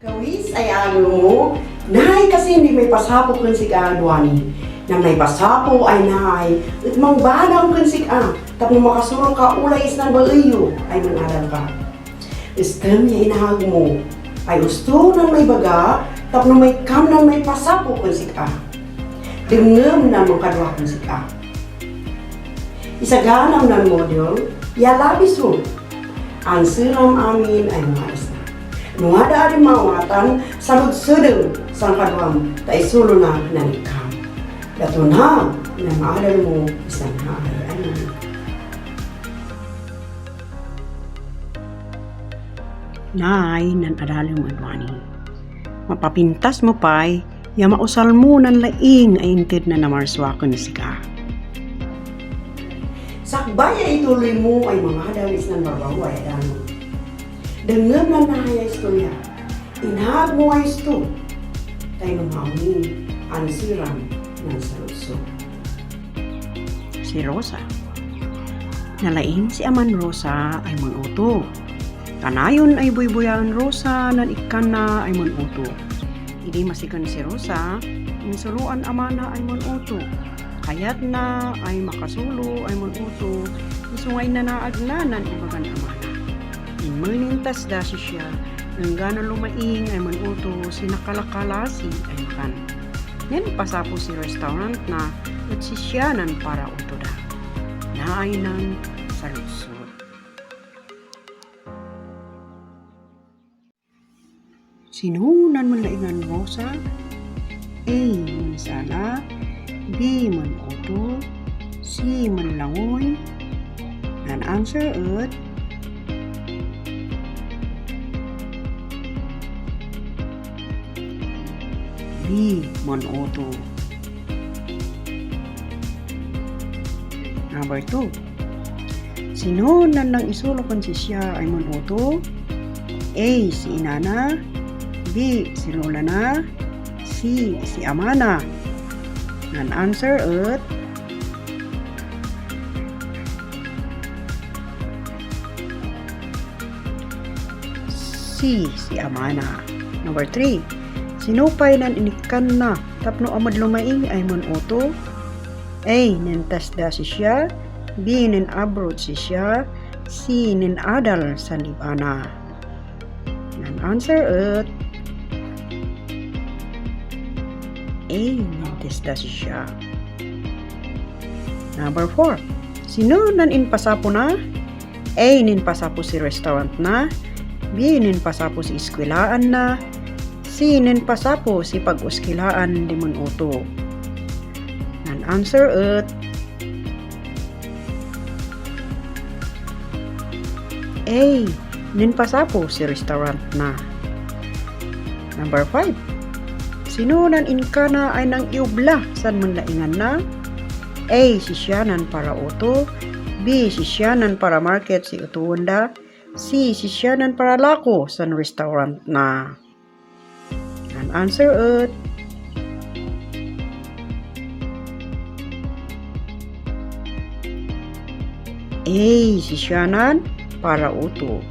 Kawis ay ano mo, nahay kasi hindi may pasapo kun si kaadwani. Na may pasapo ay nahay, at mang badang kun si tapos makasurong ka ulay is ng baliyo, ay manadal ka. Istem niya inahag mo, ay gusto ng may baga, tapos may kam ng may pasapo kun si Dengem na mong kadwa kun si Isaganam ng model, yalabis mo. Ang siram amin ay mga isna. Nung ada ari mawatan, salud sedeng sang kadwam, tay sulo na nanikam. Dato na maadal mo isang haay ano. Nay, nan adalong adwani. Mapapintas mo pa'y, ya mausal mo nan laing ay inted na namarswakon si ka. Sakbay ay ituloy mo ay mga dalis ng barbaway ano. Dengem na nahaya istorya, inahag mo ay isto, tayo mauni ang siram ng saluso. Si Rosa. Nalaing si Aman Rosa ay manuto. Kanayon ay buybuyan Rosa nan ikan na ay manuto. Hindi masikan si Rosa, insuluan amana ay manuto. Kayat na ay makasulo ay manuto, isungay na naagnanan ibagan amana. Manintas dasi siya, nang gana lumaing ay manuto, sinakalakalasi ay makan. Yan pasapo si restaurant na at sisyanan para uto da. Naay ng salusod. Sinunan man laingan Rosa? A. Mansala, B. Manuto, C. Manlangoy. An answer at B. Manuto. Number 2. Sino nan nang isulukan si siya ay manuto? A. Si Inana, B. Si Lola na, C. Si Amana. An answer at C. Si Amana. Number 3. Sinupay nan inikan na tapno amad lumaing ay manuto? A. Nintas da si siya, B. Nin abroad si siya, C. Nin adal sa libana. An answer at A. Nintas da si siya. Number 4. Sino nan inpasapo na? A. Ninpasapo si restaurant na, B. Ninpasapo si eskwelaan na, C. Ninpasapo si pag-uskilaan di manuto. An answer at A. Ninpasapo si restaurant na. Number 5. Sino nan inkana ay nang iubla san man laingan na? A. Sisyanan para uto, B. Sisyanan para market si utuwanda, C. Sisyanan para lako san restaurant na. An answer at A. Sisyanan para uto.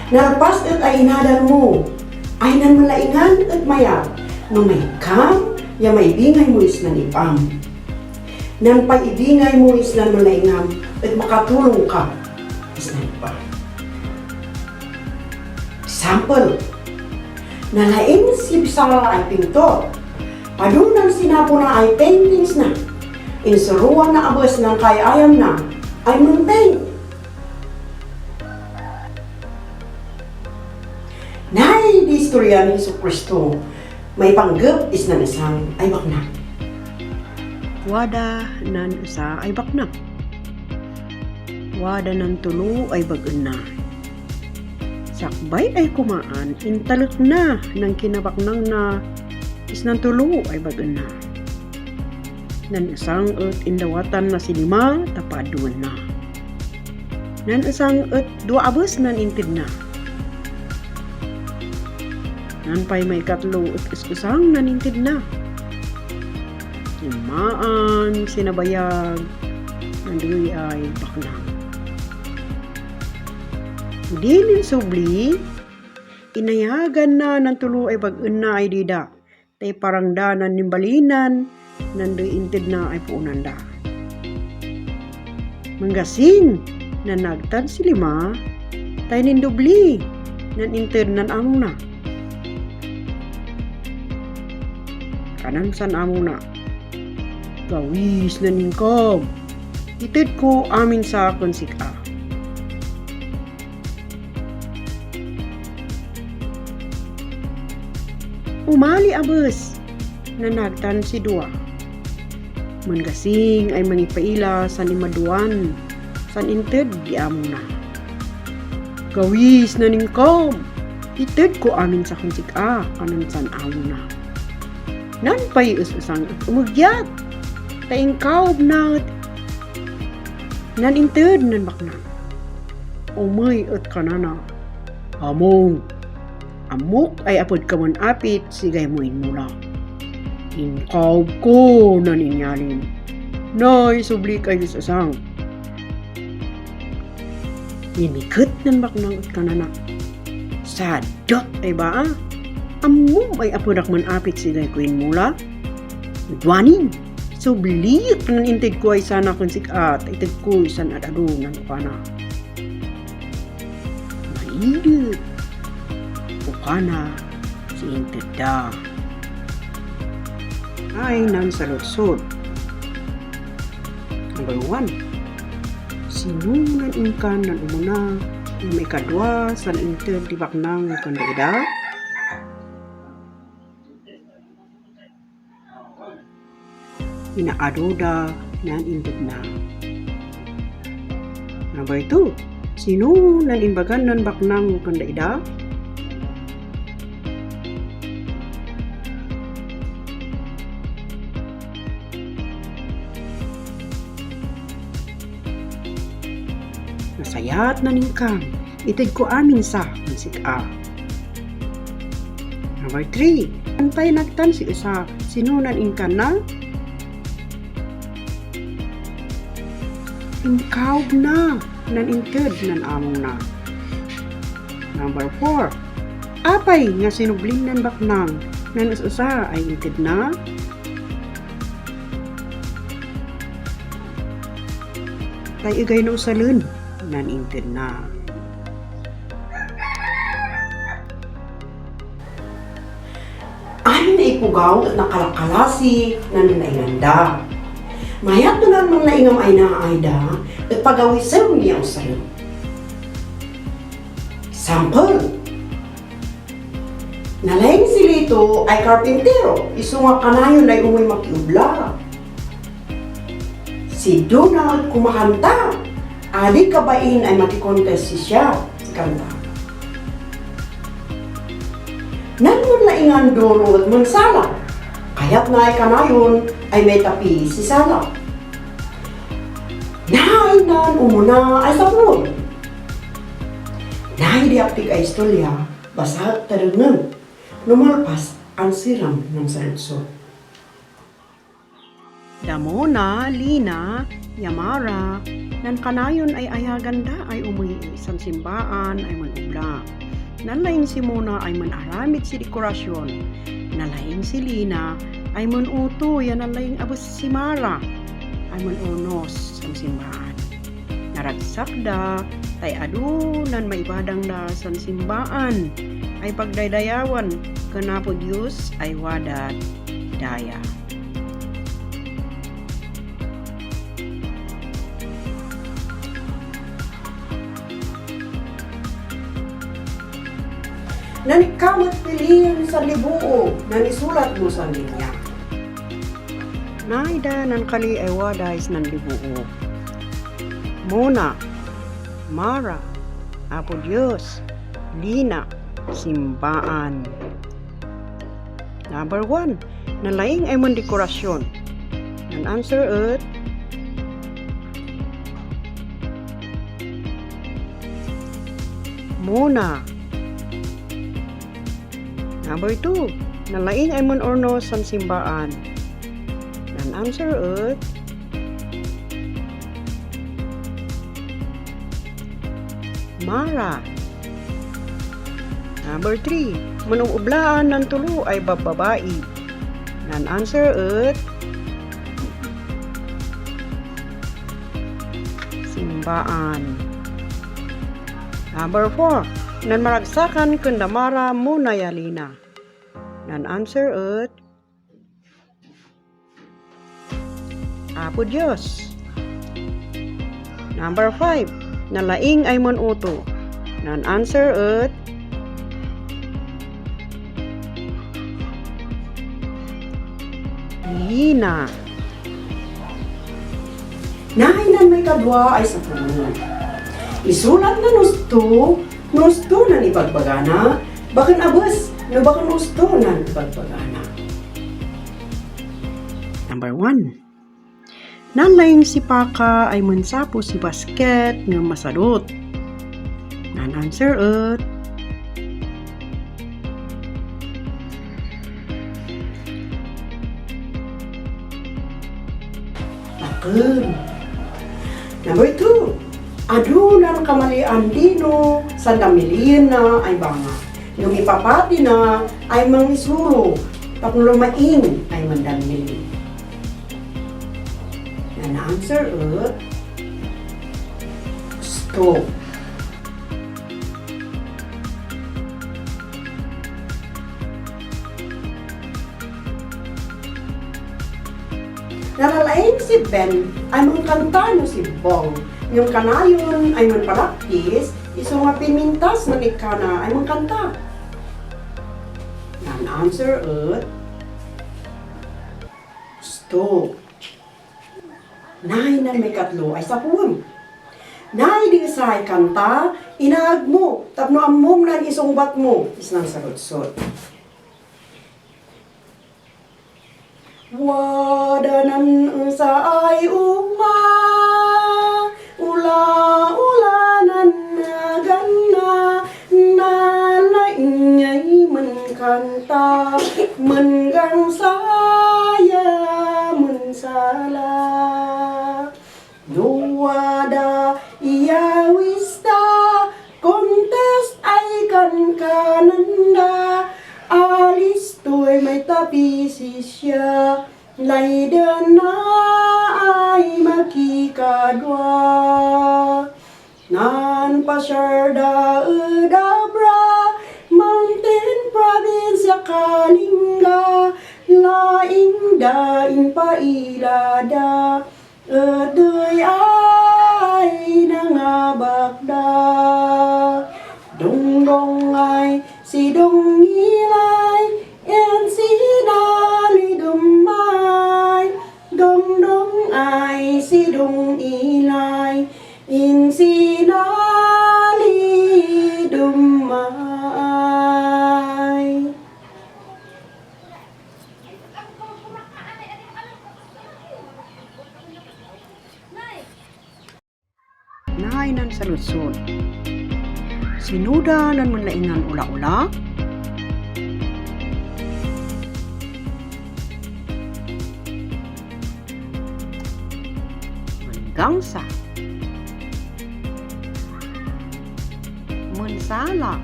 Nalpas at ay inadal mo, ay nan malaingan at mayab, no may kam, ya may bingay mo is nanipam. Nan paibingay mo is nan malaingam, at makatulong ka is nanipam. Sample, nalain si Bisara ay pinto, padunan sinapo na ay paintings na, insuruan na abos ng kayayam na, ay munting. Nay, di istorya ni Hesus Kristo, may panggap is nan isang ay bakna. Wada nan isa ay bakna. Wada nan tulo ay bagun na. Sakbay ay kumaan, intalot na ng kinabaknang na is nan tulo ay bagun na. Nan isang at indawatan na sinima tapaduan na. Nan isang at dua abos nan intid na. Nan pa'y may katlo at isang nanintid na. Imaan, sinabayag, nandoy ay baknang. Dilin subli, inayagan na ng tulo ay pag-un na ay dida. Tay parang danan nimbalinan, nandoy inted na ay puunan da. Manggasing, na nagtad si lima, tay nindubli, nan inted nan among na. Kanan san among na. Gawis na ningkog. Ited ko amin sa konsika. Umali abes, na nagtan si dua. Manggasing ay mangipaila sa limaduan, san inted di amo na. Gawis na ningkog. Ited ko amin sa konsika, kanan san amo na. Nan pa'y usang umugyat. Taing kaob na nan inted nan bakna. Umay at kanana. Among. Amok ay apod kamon apit sigay mo inmula. Inkaob ko nan inyalin. Nay subli kayo sa sang. Inimikot nan baknang at kanana. Sadot ay ba ah? Amom ay apodak man apit sigay ko inmula. Dwanin. Subli nan inted ko ay sana kung sikat. Ited ko isan at adunan ko na. Maidot. Ukana si inted da. Ay nan sa lutsod. Number 1. Sinunan ingkan nan umuna ng may kadwa sa inted di baknang kandida. Inaadoda nan inted na. Number 2. Sino nan imbagan nan baknang kandida? Nasayat na ningkang, ited ko amin sa kansika. Number 3. Antay nagtan si isa, sinunan ingkan na? Inkaob na, nan inted nan among na. Number 4. Apay nga sinubling nan baknang, nan usa ay inted na? Tay igay na usalun, nan inted na. Amin na ipugaw at nakalakalasi na nanailanda. Mayat na naman na ingam ay naayda at pagawisaw niya usayo. Sample. Nalayang si Lito ay karpintero, iso nga kanayon ay umuy makiubla. Si Donald kumakanta, adi kabain ay makikontest siya sa kanta. Nanon na ingan doro at mansala, kaya't na ay kanayon ay may tapi si Sala. Nahay nan umuna ay sapul. Nahay di aptik ay istorya, basa tarungan, lumalpas ang siram ng sarutso. Damona, Lina, Yamara, nan kanayon ay ayaganda ay umuwi isang simbaan ay manubla. Nalaing si Mona ay manaramit si dekorasyon. Nalaing si Lina ay manuto yan nalaing abos si Mara ay manunos ang simbahan. Naragsakda tay adunan maibadang da san simbaan ay pagdaydayawan kanapo Diyos ay wadat daya. Nanikawat pilihan sa libuo na nisulat mo sa linya. Naida nan kali ay wadais nan libuo. Mona, Mara, Apo Diyos, Lina, Simbaan. Number 1, nalaing ay mong dekorasyon. Nan answer it, Mona. Number 2, nalaing ay mong orno sa simbaan. Nan answer ut Mara. Number 3. Manong ublaan ng tulo ay bababae. Nan answer ut Simbaan. Number 4. Nan maragsakan kunda Mara muna yalina. Nan answer ut Apo Diyos. Number 5. Nalaing ay manuto. Nan answer ut Lina. Nahinan may kadwa ay sa puno. Isulat na nusto na ni pagbagana, bakan abas, no bakan nusto na ni pagbagana. Number 1. Nanlaing si Paka ay mansapo si basket ng masadot. Nan answer ut Aken. Number 2. Adunan kamalian dino sa damilian na ay banga. Nung ipapati na ay mangisuro, tapos lumaing ay mandamili. Yan ang answer ut stop. Naralaing si Ben ay mangkanta no si Bong. Yung kanayon ay manpalaktis, isang mapimintas man ikana ay mangkanta. Yan answer ut stop. Nay nan may katlo ay sapun. Nay di say kanta, inaag mo, tapno ammom nan isungbat mo, isnang sagot-sot. Wadanan sa ay uma, ula-ulanan na ganda, nalaing ay mankanta, manggang saya, mansala. Duwada iyawista, contest ay kankananda, alis to'y may tapisi siya, laydan na ay makikadwa. Nan pasyarda udabra, Mountain Province Kalinga, laing daing pailada, adoy ay nangabakda. Dongdong ay si dong ilay, and si dali dumay. Dongdong ay si dong ilay, in si dali dumay. Nahinan sa lusod. Sinuda nan manlaingan ula-ula. Manggangsa. Mansala.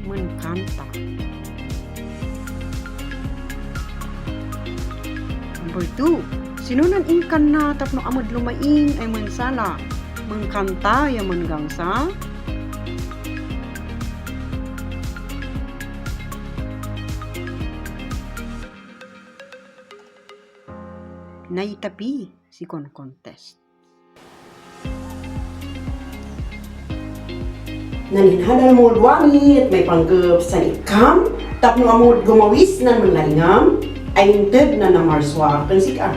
Mankanta. Number 2. Sinunan ingkan na tapno amad lumaing ay mansala. Mangkanta ya manggangsa. Naitapi si contest. Naninhadal mo duwani at may panggap sa ikam, tapno amod gumawis na manlaingam, ay inted na namarswa kan sika.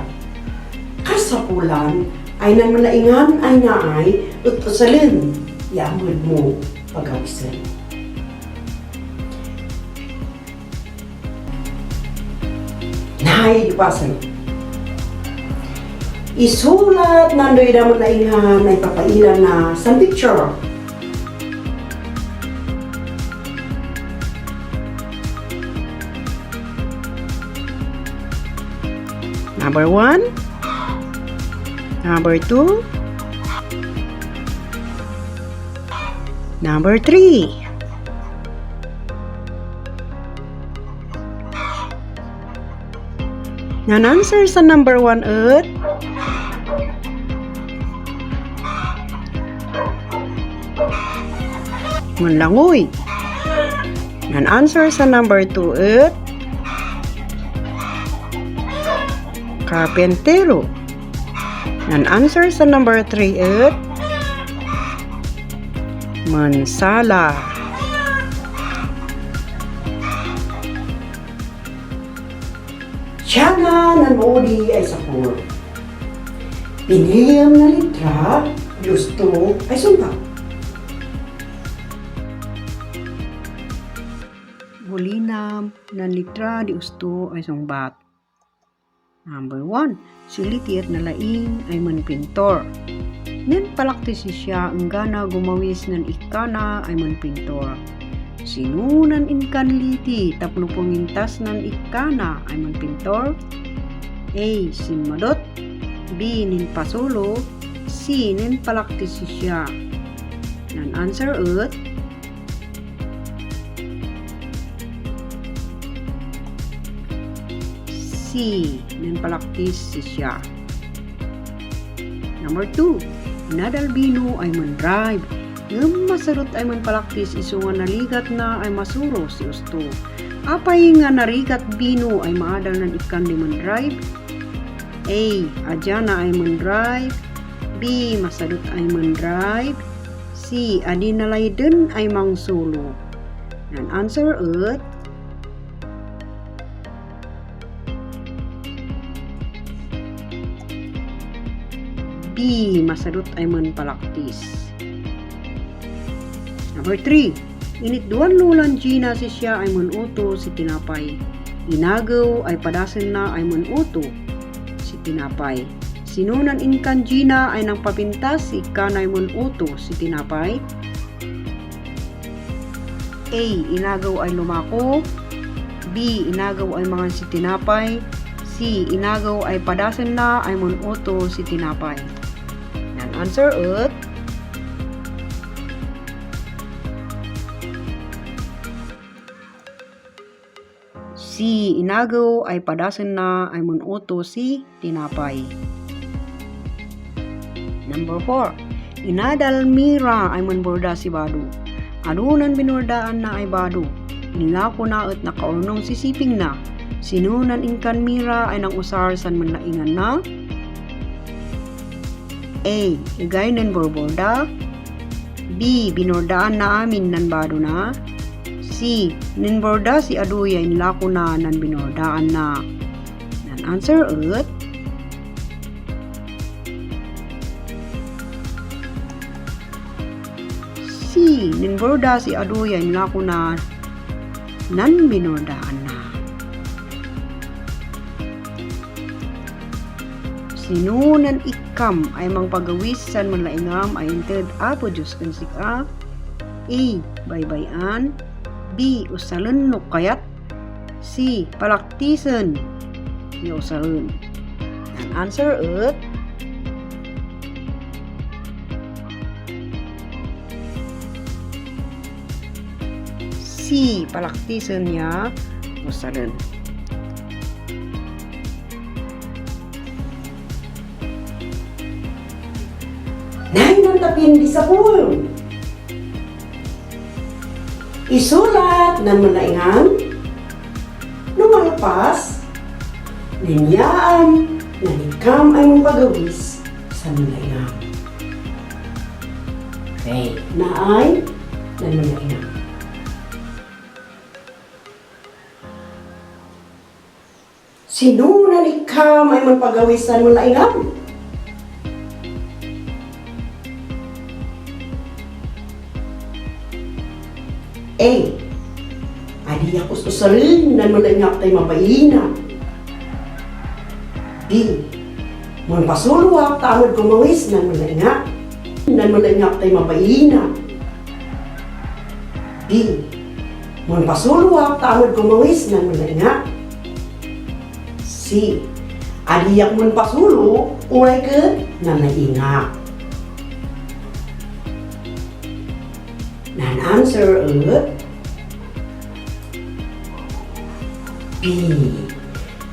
Kasapulan ay nan manlaingan ay naay utusalin, yamod mo pagawisan. Naay dipasan. Isulat nandoy na manlaingan ay papailan na sa picture. Number 1. Number 2. Number 3. Nan answer sa number 1 at manlangoy. Nan answer sa number 2 at karpentero. Nan answer sa number 3 at mansala. Siya nga nanodi ay sapur. Pinihiyam na litra, gusto ay sunta. Bulinam nan litra di usto ay sungbat. Number 1. Silitiat na laing ay manpintor. Nen palaktis siya ang gana gumawis nan ikana ay manpintor. Sinunan inkan liti tapno pengintas nan ikana ay manpintor. A. Sinmadot. B. Nin pasulo. C. Nin palaktis siya. Nan answer ut C. Nin palaktis siya. Number 2. Nadalbino ay mandrive. Ngam masarot ay manpalaktis iso nga naligat na ay masuro si usto. Apay nga narigat bino ay maadal ng ikan di mandrive. A. Adya na ay mandrive. B. Masadot ay mandrive. C. Adi nalay din ay mangsulo. Ang answer ut B. Masadot ay manpalaktis. Number 3. Init duwan lulan Gina si siya ay manuto si tinapay. Inagaw ay padasin na ay manuto si tinapay. Sinunan inkan Gina ay nang papintas si kanay manuto si tinapay. A. Inagaw ay lumako. B. Inagaw ay mga si tinapay. C. Inagaw ay padasin na ay manuto si tinapay. Yan answer ut C. Inagaw ay padasan na ay manuto si tinapay. Number 4. Inadal mira ay manborda si Bado. Anunan binordaan na ay Bado. Nilako na at nakaunong sisiping na. Sinunan inkan mira ay nang usar san manlaingan na. A. Igay nan borborda. B. Binordaan na amin nan Bado na. C. Ninborda si Aduya inlako na nan binordaan na. Nan answer ut C. Ninborda si Aduya inlako na nan binordaan na. Sinunan ikam ay mangpagawisan manlaingam ay inted apo Diyos kan sika. A. Baybayan. B. Usalun no kayat. C. Palaktisan ni usalun. Ang answer ut C. Palaktisan niya usalun. Nay nang tapin di sa pool. Isulat ng malaingan, lumalpas, ninyaan, nanikam ay mong pagawis sa malaingan. Okay, naay ng malaingan. Sino nanikam ay mong pagawis sa malaingan? A. Adi ako usalin nan malangap tay mapaina. B. Mon pasuluwak tamod kumawis nan malangap tay mapaina. B. Mon pasuluwak tamod kumawis nan malangap. C. Adiyak mun pasulo, ulay ke nanaingak. Nan answer B.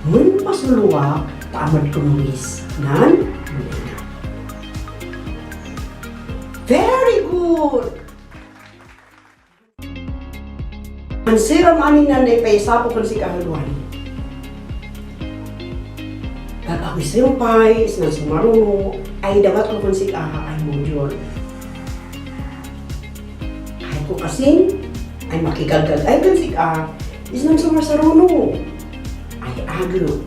Mun pasuluwa, taamad kumawis. Nan nanaingak. Very good! Ang siram aning nanay paisapo kan si kahaluan. Kakawi sempay, sinang sumaruno, ay dapat ko kan si kaha ay module. Kahit ko kasing, ay makikagag ay kan si kaha, is nang sumasaruno, ay aglo.